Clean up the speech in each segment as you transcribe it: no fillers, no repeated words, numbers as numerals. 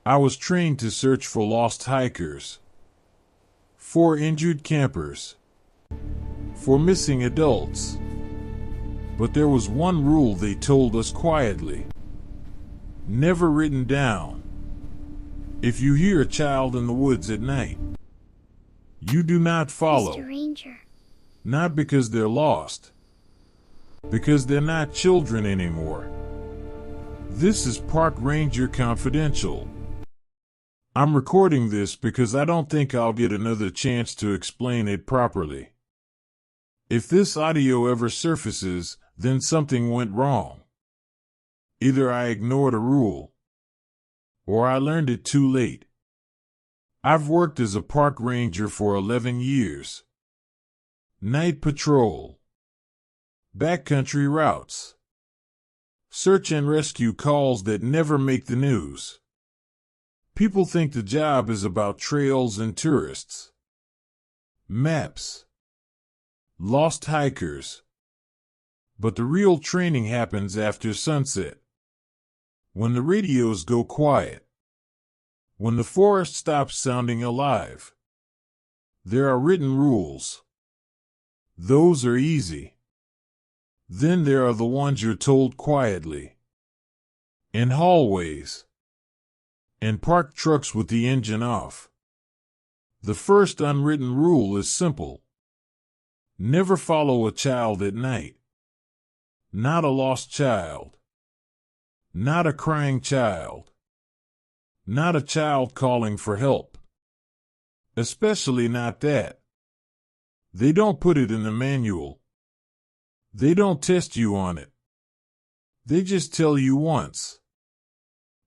I was trained to search for lost hikers, for injured campers, for missing adults. But there was one rule they told us quietly, never written down. If you hear a child in the woods at night, you do not follow. Mr. Ranger. Not because they're lost, because they're not children anymore. This is Park Ranger Confidential. I'm recording this because I don't think I'll get another chance to explain it properly. If this audio ever surfaces, then something went wrong. Either I ignored a rule, or I learned it too late. I've worked as a park ranger for 11 years. Night patrol, backcountry routes, search and rescue calls that never make the news. People think the job is about trails and tourists, maps, lost hikers. But the real training happens after sunset, when the radios go quiet, when the forest stops sounding alive. There are written rules. Those are easy. Then there are the ones you're told quietly, in hallways, in parked trucks with the engine off. The first unwritten rule is simple. Never follow a child at night. Not a lost child. Not a crying child. Not a child calling for help. Especially not that. They don't put it in the manual. They don't test you on it. They just tell you once.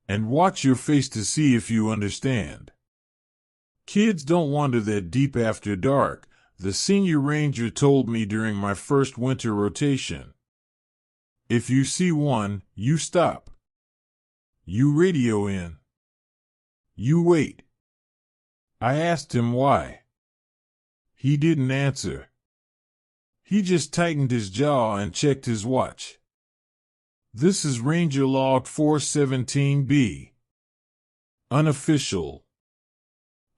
And watch your face to see if you understand. Kids don't wander that deep after dark, the senior ranger told me during my first winter rotation. If you see one, you stop. You radio in. You wait. I asked him why. He didn't answer. He just tightened his jaw and checked his watch. This is Ranger Log 417B. Unofficial.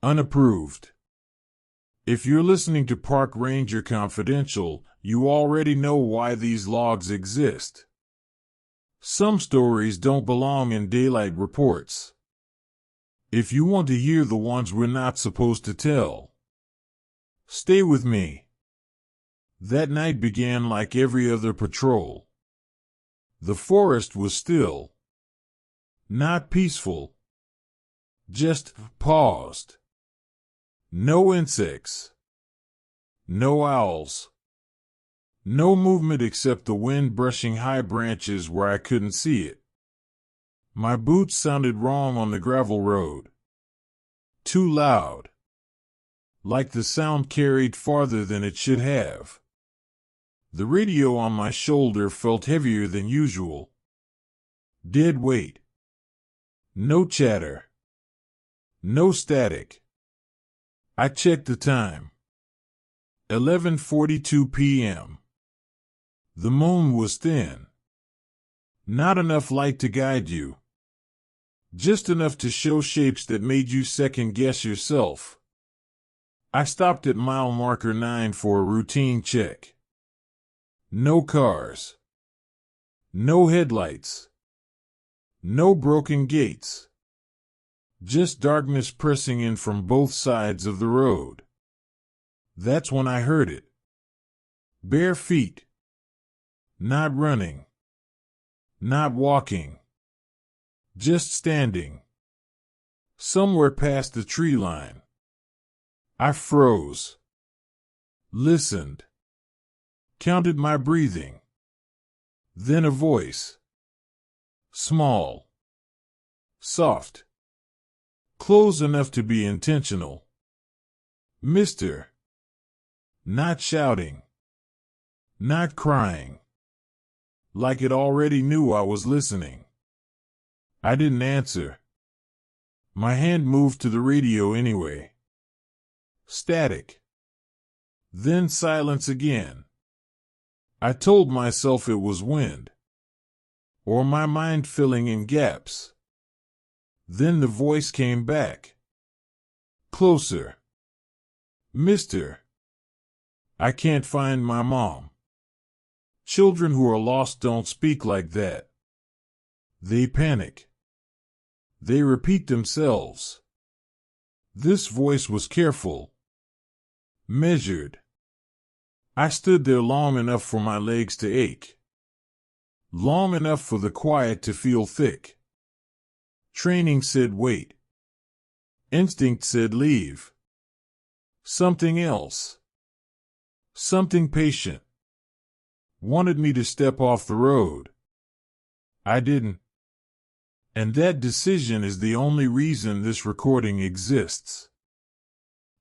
Unapproved. If you're listening to Park Ranger Confidential, you already know why these logs exist. Some stories don't belong in daylight reports. If you want to hear the ones we're not supposed to tell, stay with me. That night began like every other patrol. The forest was still. Not peaceful. Just paused. No insects. No owls. No movement except the wind brushing high branches where I couldn't see it. My boots sounded wrong on the gravel road. Too loud. Like the sound carried farther than it should have. The radio on my shoulder felt heavier than usual. Dead weight. No chatter. No static. I checked the time. 11:42 p.m. The moon was thin. Not enough light to guide you. Just enough to show shapes that made you second-guess yourself. I stopped at mile marker 9 for a routine check. No cars. No headlights. No broken gates. Just darkness pressing in from both sides of the road. That's when I heard it. Bare feet. Not running. Not walking. Just standing. Somewhere past the tree line. I froze. Listened. Counted my breathing. Then a voice. Small. Soft. Close enough to be intentional. Mister. Not shouting. Not crying. Like it already knew I was listening. I didn't answer. My hand moved to the radio anyway. Static. Then silence again. I told myself it was wind. Or my mind filling in gaps. Then the voice came back. Closer. Mister. I can't find my mom. Children who are lost don't speak like that. They panic. They repeat themselves. This voice was careful. Measured. I stood there long enough for my legs to ache. Long enough for the quiet to feel thick. Training said wait. Instinct said leave. Something else. Something patient. Wanted me to step off the road. I didn't. And that decision is the only reason this recording exists.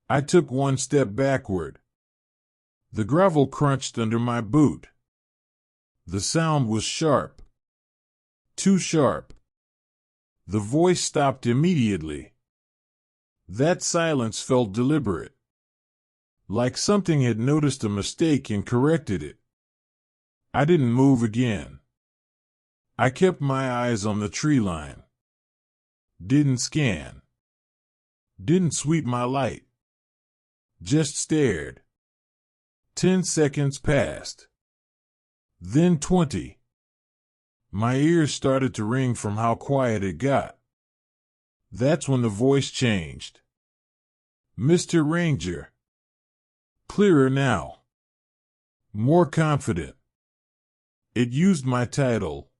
I took one step backward. The gravel crunched under my boot. The sound was sharp. Too sharp. The voice stopped immediately. That silence felt deliberate. Like something had noticed a mistake and corrected it. I didn't move again. I kept my eyes on the tree line. Didn't scan. Didn't sweep my light. Just stared. 10 seconds passed. Then 20. My ears started to ring from how quiet it got. That's when the voice changed. Mr. Ranger. Clearer now. More confident. It used my title.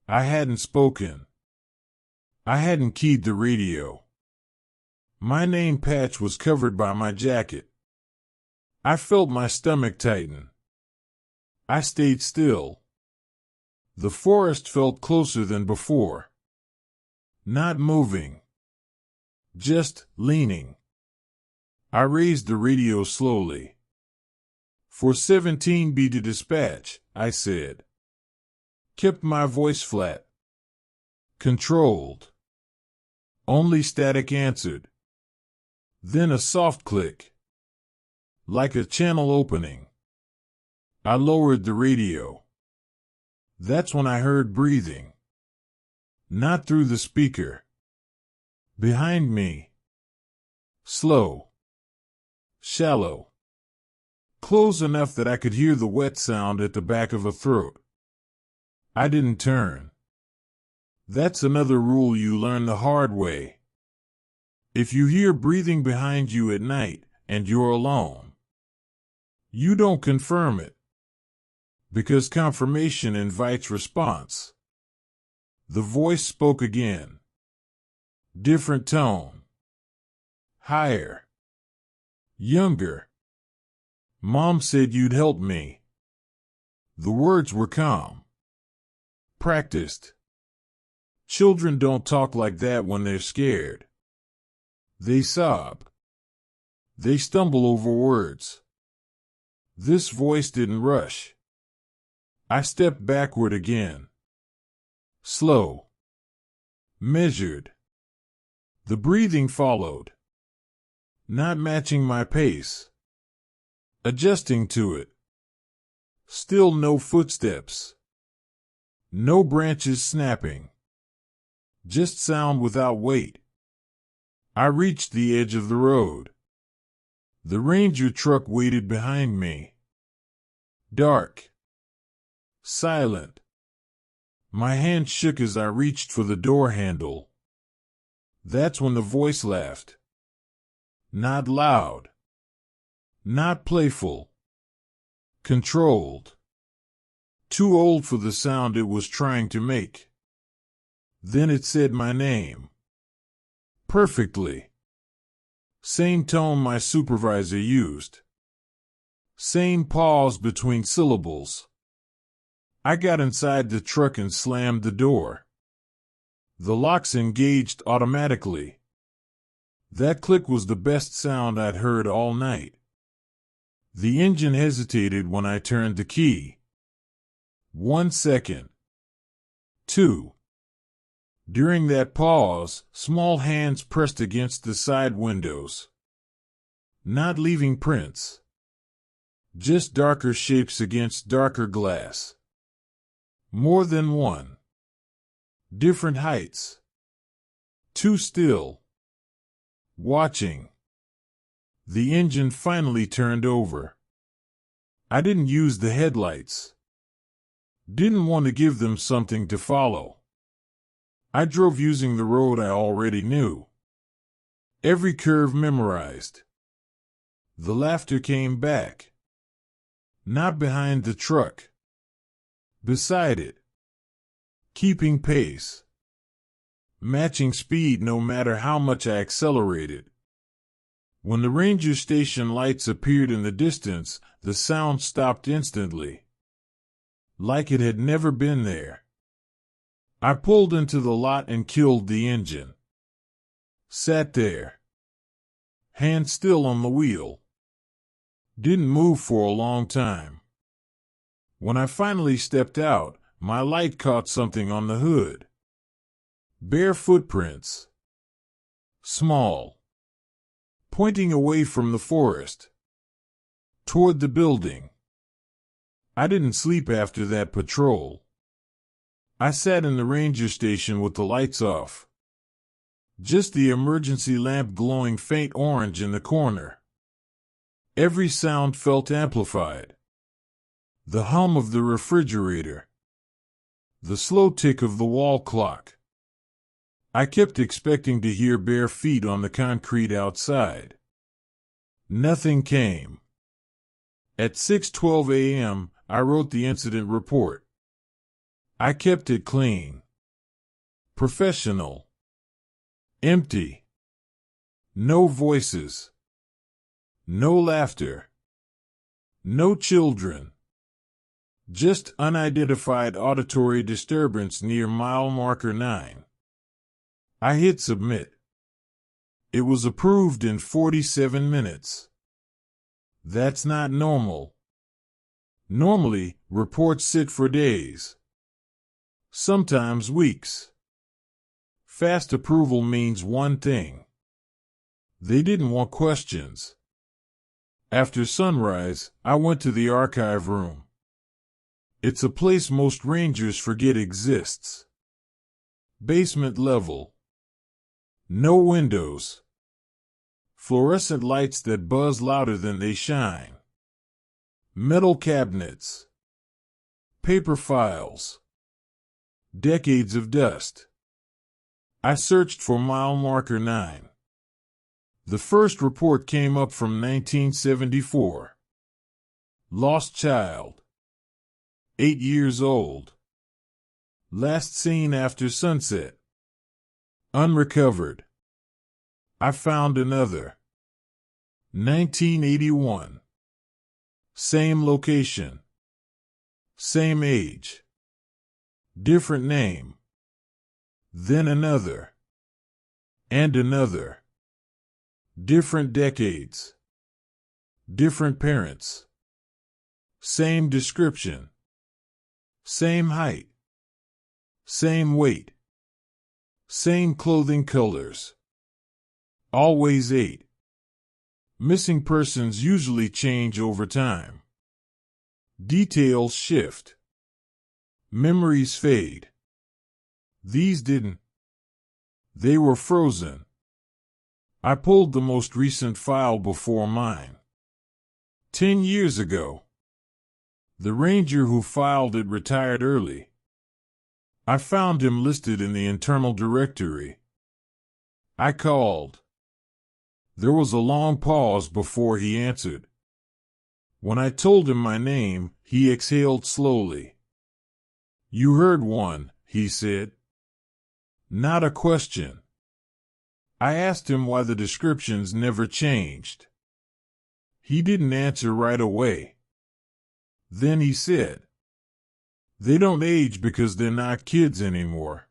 I hadn't spoken. I hadn't keyed the radio. My name patch was covered by my jacket. I felt my stomach tighten. I stayed still. The forest felt closer than before. Not moving. Just leaning. I raised the radio slowly. For 17B to dispatch, I said. Kept my voice flat. Controlled. Only static answered. Then a soft click. Like a channel opening. I lowered the radio. That's when I heard breathing. Not through the speaker. Behind me. Slow. Shallow. Close enough that I could hear the wet sound at the back of a throat. I didn't turn. That's another rule you learn the hard way. If you hear breathing behind you at night and you're alone, you don't confirm it. Because confirmation invites response. The voice spoke again. Different tone. Higher. Younger. Mom said you'd help me. The words were calm. Practiced. Children don't talk like that when they're scared. They sob. They stumble over words. This voice didn't rush. I stepped backward again. Slow. Measured. The breathing followed. Not matching my pace. Adjusting to it. Still no footsteps. No branches snapping. Just sound without weight. I reached the edge of the road. The ranger truck waited behind me. Dark. Silent. My hand shook as I reached for the door handle. That's when the voice laughed. Not loud. Not playful. Controlled. Too old for the sound it was trying to make. Then it said my name. Perfectly. Same tone my supervisor used. Same pause between syllables. I got inside the truck and slammed the door. The locks engaged automatically. That click was the best sound I'd heard all night. The engine hesitated when I turned the key. 1 second. 2. During that pause, small hands pressed against the side windows. Not leaving prints. Just darker shapes against darker glass. More than one. Different heights. Too still. Watching. The engine finally turned over. I didn't use the headlights. Didn't want to give them something to follow. I drove using the road I already knew. Every curve memorized. The laughter came back. Not behind the truck. Beside it. Keeping pace. Matching speed no matter how much I accelerated. When the ranger station lights appeared in the distance, the sound stopped instantly. Like it had never been there. I pulled into the lot and killed the engine. Sat there. Hand still on the wheel. Didn't move for a long time. When I finally stepped out, my light caught something on the hood. Bare footprints. Small. Pointing away from the forest. Toward the building. I didn't sleep after that patrol. I sat in the ranger station with the lights off. Just the emergency lamp glowing faint orange in the corner. Every sound felt amplified. The hum of the refrigerator. The slow tick of the wall clock. I kept expecting to hear bare feet on the concrete outside. Nothing came. At 6:12 a.m., I wrote the incident report. I kept it clean. Professional. Empty. No voices. No laughter. No children. Just unidentified auditory disturbance near mile marker 9. I hit submit. It was approved in 47 minutes. That's not normal. Normally, reports sit for days. Sometimes weeks. Fast approval means one thing. They didn't want questions. After sunrise, I went to the archive room. It's a place most rangers forget exists. Basement level. No windows. Fluorescent lights that buzz louder than they shine. Metal cabinets. Paper files. Decades of dust. I searched for mile marker 9. The first report came up from 1974. Lost child. 8 years old. Last seen after sunset. Unrecovered. I found another. 1981. Same location. Same age. Different name. Then another. And another. Different decades. Different parents. Same description. Same height. Same weight. Same clothing colors. Always 8. Missing persons usually change over time. Details shift. Memories fade. These didn't. They were frozen. I pulled the most recent file before mine. 10 years ago. The ranger who filed it retired early. I found him listed in the internal directory. I called. There was a long pause before he answered. When I told him my name, he exhaled slowly. "You heard one," he said. Not a question. I asked him why the descriptions never changed. He didn't answer right away. Then he said, "They don't age because they're not kids anymore."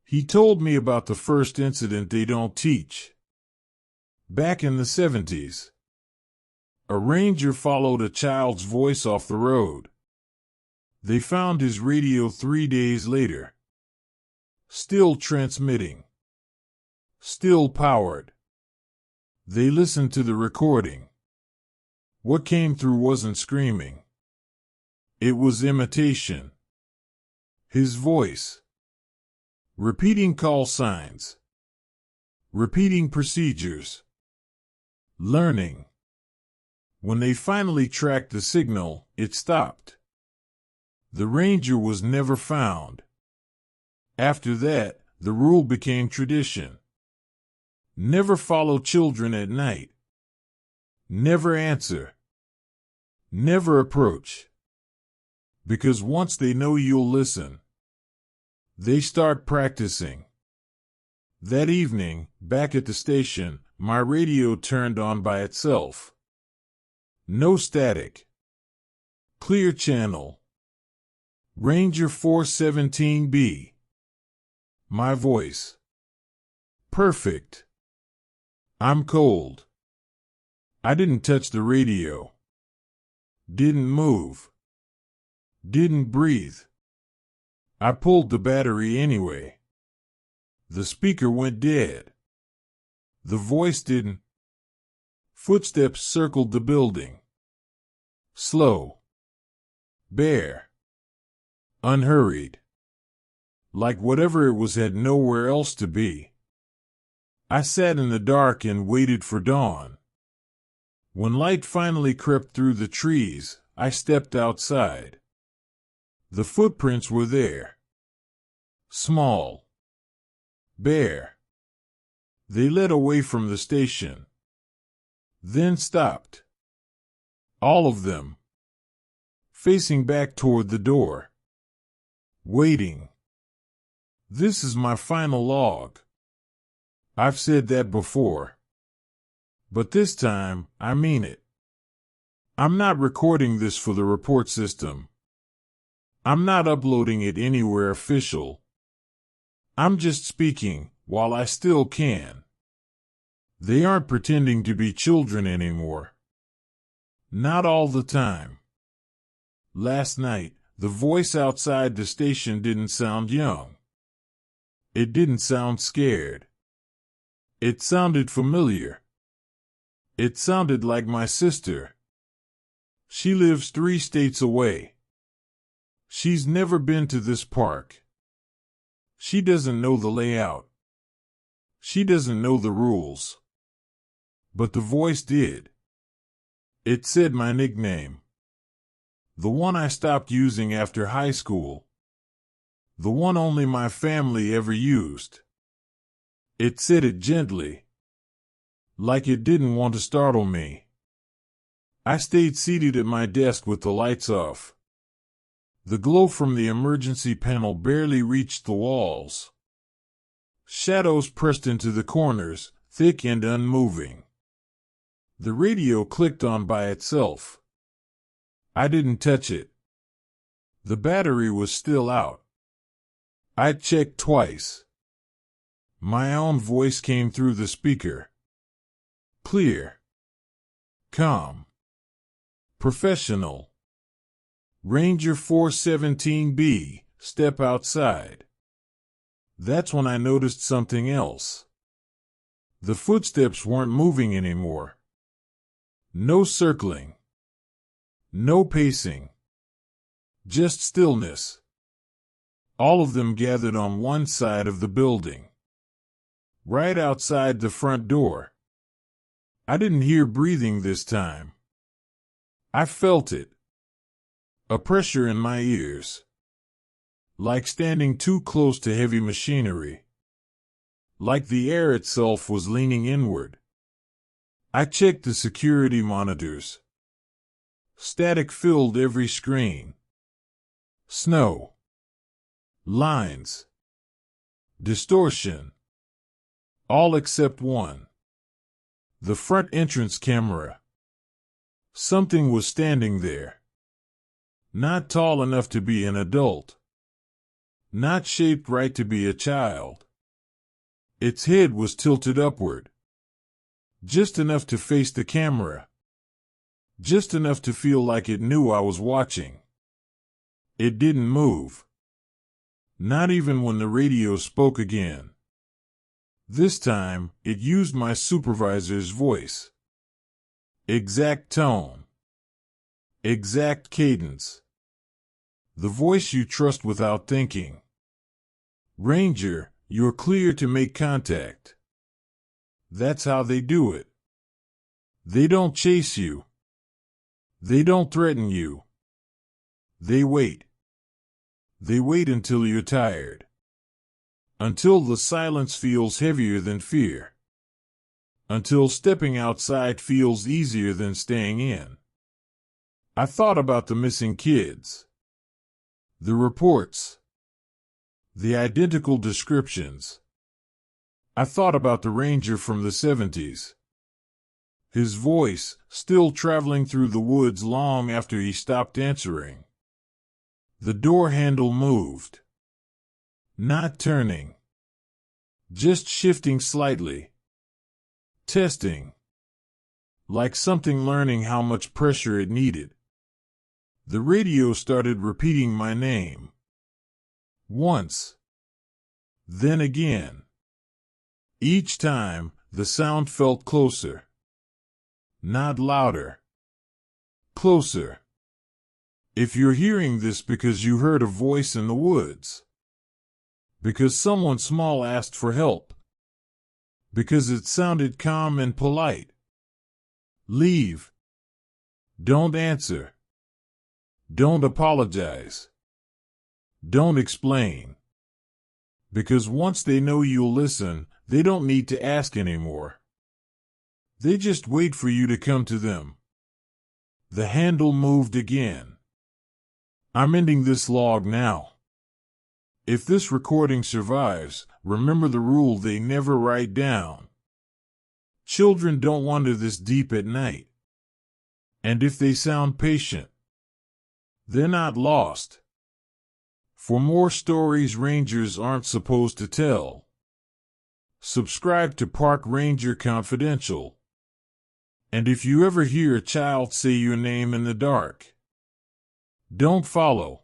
He told me about the first incident they don't teach. Back in the 70s, a ranger followed a child's voice off the road. They found his radio 3 days later. Still transmitting. Still powered. They listened to the recording. What came through wasn't screaming. It was imitation. His voice. Repeating call signs. Repeating procedures. Learning. When they finally tracked the signal, it stopped. The ranger was never found. After that, the rule became tradition. Never follow children at night. Never answer. Never approach. Because once they know you'll listen, they start practicing. That evening, back at the station, my radio turned on by itself. No static. Clear channel. Ranger 417B. My voice. Perfect. I'm cold. I didn't touch the radio. Didn't move. Didn't breathe. I pulled the battery anyway. The speaker went dead. The voice didn't. Footsteps circled the building. Slow. Bare. Unhurried. Like whatever it was had nowhere else to be. I sat in the dark and waited for dawn. When light finally crept through the trees, I stepped outside. The footprints were there. Small. Bare. They led away from the station. Then stopped. All of them. Facing back toward the door. Waiting. This is my final log. I've said that before. But this time, I mean it. I'm not recording this for the report system. I'm not uploading it anywhere official. I'm just speaking while I still can. They aren't pretending to be children anymore. Not all the time. Last night, the voice outside the station didn't sound young. It didn't sound scared. It sounded familiar. It sounded like my sister. She lives 3 states away. She's never been to this park. She doesn't know the layout. She doesn't know the rules. But the voice did. It said my nickname. The one I stopped using after high school. The one only my family ever used. It said it gently. Like it didn't want to startle me. I stayed seated at my desk with the lights off. The glow from the emergency panel barely reached the walls. Shadows pressed into the corners, thick and unmoving. The radio clicked on by itself. I didn't touch it. The battery was still out. I checked twice. My own voice came through the speaker. Clear. Calm. Professional. Ranger 417B, step outside. That's when I noticed something else. The footsteps weren't moving anymore. No circling. No pacing. Just stillness. All of them gathered on one side of the building. Right outside the front door. I didn't hear breathing this time. I felt it. A pressure in my ears. Like standing too close to heavy machinery. Like the air itself was leaning inward. I checked the security monitors. Static filled every screen. Snow. Lines. Distortion. All except one. The front entrance camera. Something was standing there. Not tall enough to be an adult. Not shaped right to be a child. Its head was tilted upward. Just enough to face the camera. Just enough to feel like it knew I was watching. It didn't move. Not even when the radio spoke again. This time, it used my supervisor's voice. Exact tone. Exact cadence. The voice you trust without thinking. Ranger, you're clear to make contact. That's how they do it. They don't chase you. They don't threaten you. They wait. They wait until you're tired. Until the silence feels heavier than fear. Until stepping outside feels easier than staying in. I thought about the missing kids. The reports. The identical descriptions. I thought about the ranger from the 70s. His voice, still traveling through the woods long after he stopped answering. The door handle moved. Not turning. Just shifting slightly. Testing. Like something learning how much pressure it needed. The radio started repeating my name. Once. Then again. Each time, the sound felt closer. Not louder. Closer. If you're hearing this because you heard a voice in the woods. Because someone small asked for help. Because it sounded calm and polite. Leave. Don't answer. Don't apologize. Don't explain. Because once they know you'll listen, they don't need to ask anymore. They just wait for you to come to them. The handle moved again. I'm ending this log now. If this recording survives, remember the rule they never write down. Children don't wander this deep at night. And if they sound patient, they're not lost. For more stories rangers aren't supposed to tell, subscribe to Park Ranger Confidential. And if you ever hear a child say your name in the dark, don't follow.